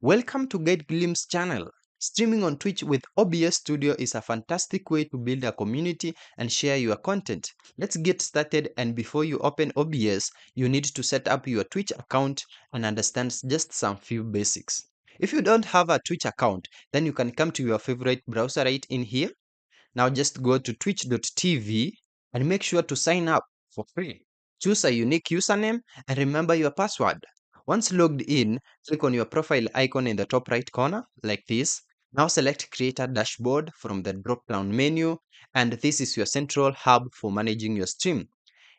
Welcome to Guide Glimpse channel. Streaming on Twitch with OBS Studio is a fantastic way to build a community and share your content. Let's get started, and before you open OBS, you need to set up your Twitch account and understand just some few basics. If you don't have a Twitch account, then you can come to your favorite browser right in here. Now just go to twitch.tv and make sure to sign up for free. Choose a unique username and remember your password. Once logged in, click on your profile icon in the top right corner like this. Now select Create a Dashboard from the drop-down menu, and this is your central hub for managing your stream.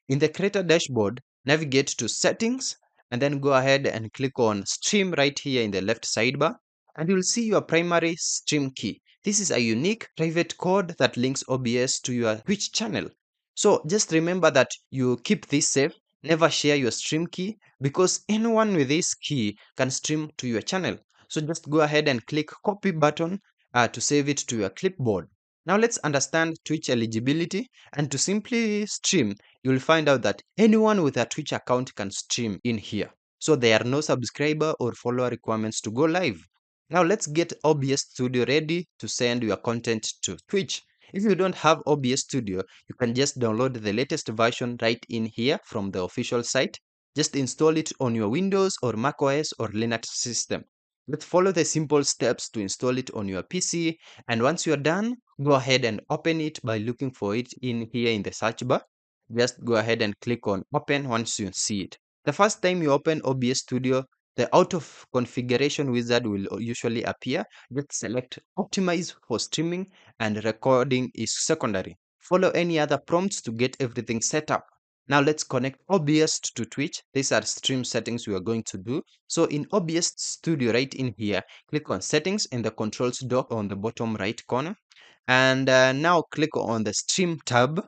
In the Creator dashboard, navigate to Settings and then go ahead and click on Stream right here in the left sidebar, and you'll see your primary stream key. This is a unique private code that links OBS to your Twitch channel. So just remember that you keep this safe, never share your stream key, because anyone with this key can stream to your channel. So just go ahead and click copy button to save it to your clipboard. Now let's understand Twitch eligibility, and to simply stream, you'll find out that anyone with a Twitch account can stream in here. So there are no subscriber or follower requirements to go live. Now let's get OBS Studio ready to send your content to Twitch. If you don't have OBS Studio, you can just download the latest version right in here from the official site. Just install it on your Windows or macOS or Linux system. Let's follow the simple steps to install it on your PC, and once you're done, go ahead and open it by looking for it in here in the search bar. Just go ahead and click on open once you see it. The first time you open OBS Studio, the out of configuration wizard will usually appear. Just select optimize for streaming, and recording is secondary. Follow any other prompts to get everything set up. Now let's connect OBS to Twitch. These are stream settings we are going to do. So in OBS Studio right in here, click on settings in the controls dock on the bottom right corner. And now click on the stream tab.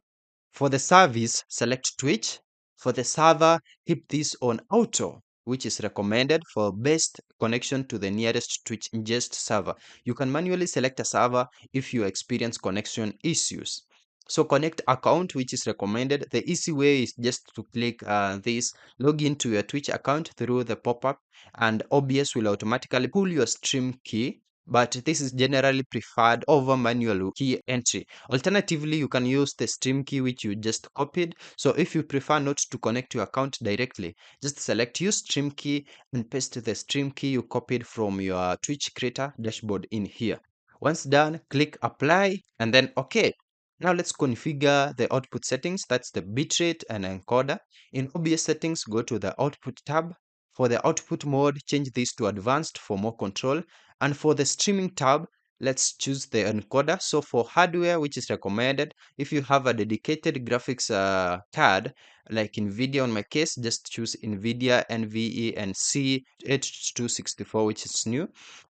For the service, select Twitch. For the server, keep this on auto, which is recommended for best connection to the nearest Twitch ingest server. You can manually select a server if you experience connection issues. So connect account, which is recommended. The easy way is just to click this, log into your Twitch account through the pop-up, and OBS will automatically pull your stream key, but this is generally preferred over manual key entry. Alternatively, you can use the stream key which you just copied. So if you prefer not to connect your account directly, just select use stream key and paste the stream key you copied from your Twitch creator dashboard in here. Once done, click apply and then OK. Now let's configure the output settings. That's the bitrate and encoder. In OBS settings, go to the output tab. For the output mode, change this to advanced for more control. And for the streaming tab, let's choose the encoder. So for hardware, which is recommended, if you have a dedicated graphics card, like NVIDIA on my case, just choose NVIDIA NVE and C H264, which is new.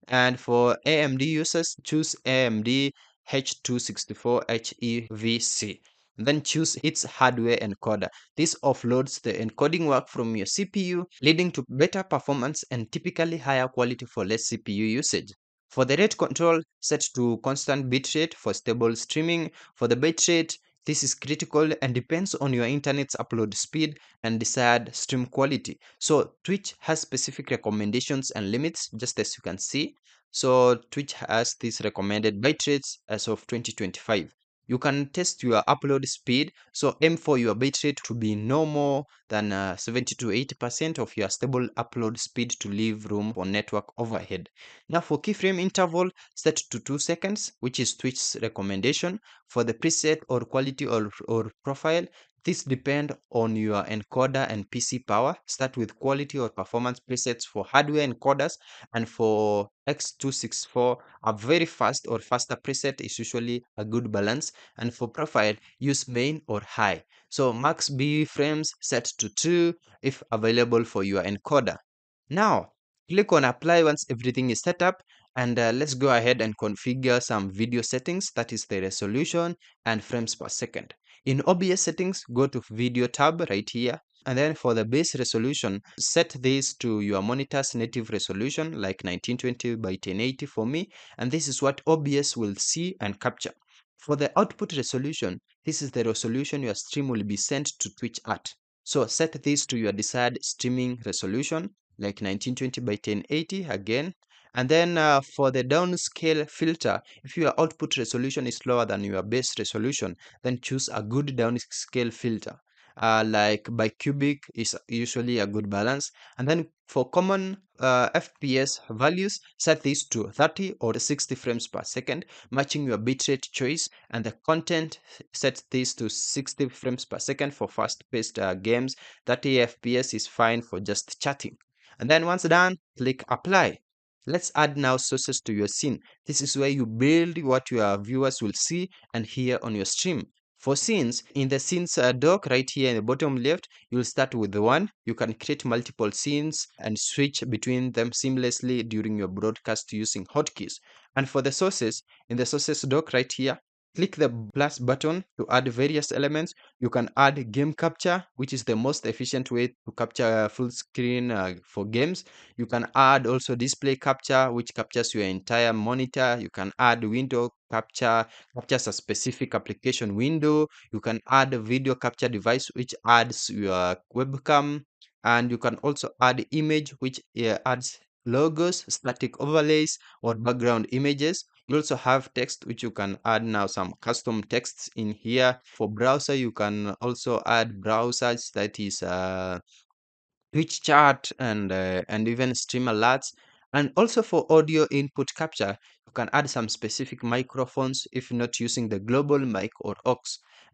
And for AMD users, choose AMD H264 HEVC. Then choose its hardware encoder. This offloads the encoding work from your CPU, leading to better performance and typically higher quality for less CPU usage. For the rate control, set to constant bitrate for stable streaming. For the bitrate, this is critical and depends on your internet's upload speed and desired stream quality. So Twitch has specific recommendations and limits, just as you can see. So Twitch has these recommended bitrates as of 2025. You can test your upload speed, so aim for your bitrate to be no more than 70 to 80% of your stable upload speed to leave room for network overhead. Now for keyframe interval, set to 2 seconds, which is Twitch's recommendation. For the preset or quality or profile, this depend on your encoder and PC power. Start with quality or performance presets for hardware encoders, and for X264, a very fast or faster preset is usually a good balance. And for profile, use main or high. So max B frames set to 2 if available for your encoder. Now, click on apply once everything is set up, and let's go ahead and configure some video settings, that is the resolution and frames per second. In OBS settings, go to video tab right here, and then for the base resolution, set this to your monitor's native resolution, like 1920 by 1080 for me, and this is what OBS will see and capture. For the output resolution, this is the resolution your stream will be sent to Twitch at. So set this to your desired streaming resolution, like 1920 by 1080 again, And then for the downscale filter, if your output resolution is lower than your base resolution, then choose a good downscale filter. Like bicubic is usually a good balance. And then for common FPS values, set these to 30 or 60 frames per second, matching your bitrate choice. And the content, set this to 60 frames per second for fast-paced games. 30 FPS is fine for just chatting. And then once done, click apply. Let's add now sources to your scene. This is where you build what your viewers will see and hear on your stream. For scenes, in the scenes dock right here in the bottom left, you'll start with the one. You can create multiple scenes and switch between them seamlessly during your broadcast using hotkeys. And for the sources, in the sources dock right here, click the plus button to add various elements. You can add game capture, which is the most efficient way to capture full screen for games. You can add also display capture, which captures your entire monitor. You can add window capture, captures a specific application window. You can add a video capture device, which adds your webcam. And you can also add image, which adds logos, static overlays, or background images. You also have text, which you can add now some custom texts in here. For browser, you can also add browsers, that is Twitch chat and even stream alerts. And also for audio input capture, you can add some specific microphones if not using the global mic or aux.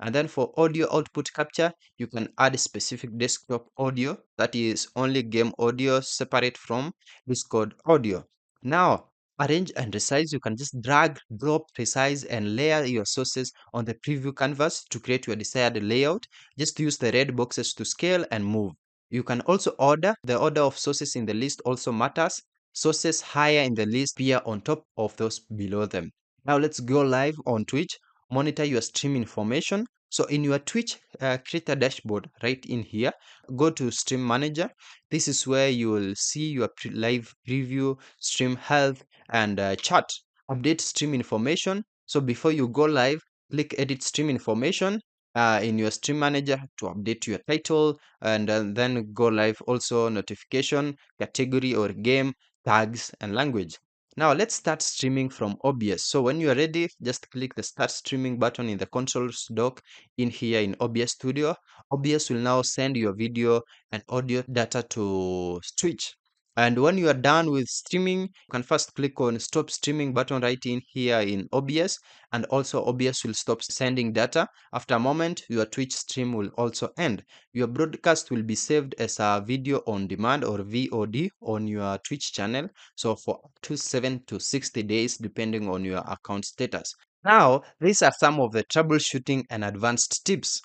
And then for audio output capture, you can add specific desktop audio, that is only game audio separate from Discord audio. Now, arrange and resize, you can just drag, drop, resize, and layer your sources on the preview canvas to create your desired layout. Just use the red boxes to scale and move. You can also order. The order of sources in the list also matters. Sources higher in the list appear on top of those below them. Now let's go live on Twitch. Monitor your stream information. So in your Twitch, create a dashboard right in here. Go to Stream Manager. This is where you will see your live preview, stream health, and chat. Update stream information. So before you go live, click Edit Stream Information in your Stream Manager to update your title, and then go live also notification, category or game, tags, and language. Now let's start streaming from OBS. So when you are ready, just click the start streaming button in the consoles dock in here in OBS Studio. OBS will now send your video and audio data to Twitch. And when you are done with streaming, you can first click on stop streaming button right in here in OBS, and also OBS will stop sending data. After a moment, your Twitch stream will also end. Your broadcast will be saved as a video on demand or VOD on your Twitch channel, so for up to 7 to 60 days depending on your account status. Now, these are some of the troubleshooting and advanced tips.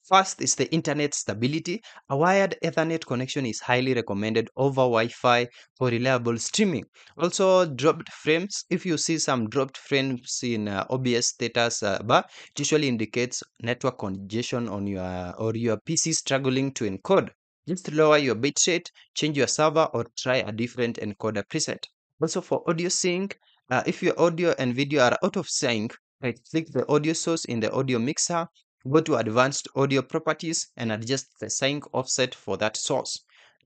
First is the internet stability. A wired Ethernet connection is highly recommended over Wi-Fi for reliable streaming. Also, dropped frames. If you see some dropped frames in OBS status bar, it usually indicates network congestion on your PC struggling to encode. Just lower your bitrate, change your server, or try a different encoder preset. Also, for audio sync, if your audio and video are out of sync, right click the audio source in the audio mixer, go to advanced audio properties, and adjust the sync offset for that source.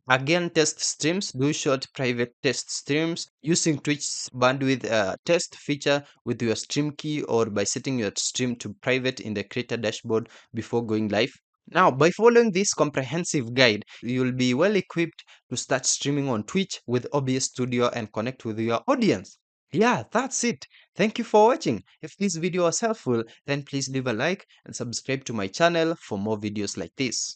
Again, test streams. Do short private test streams using Twitch's bandwidth test feature with your stream key, or by setting your stream to private in the creator dashboard before going live. Now, by following this comprehensive guide, you'll be well equipped to start streaming on Twitch with OBS Studio and connect with your audience. Yeah, that's it. Thank you for watching. If this video was helpful, then please leave a like and subscribe to my channel for more videos like this.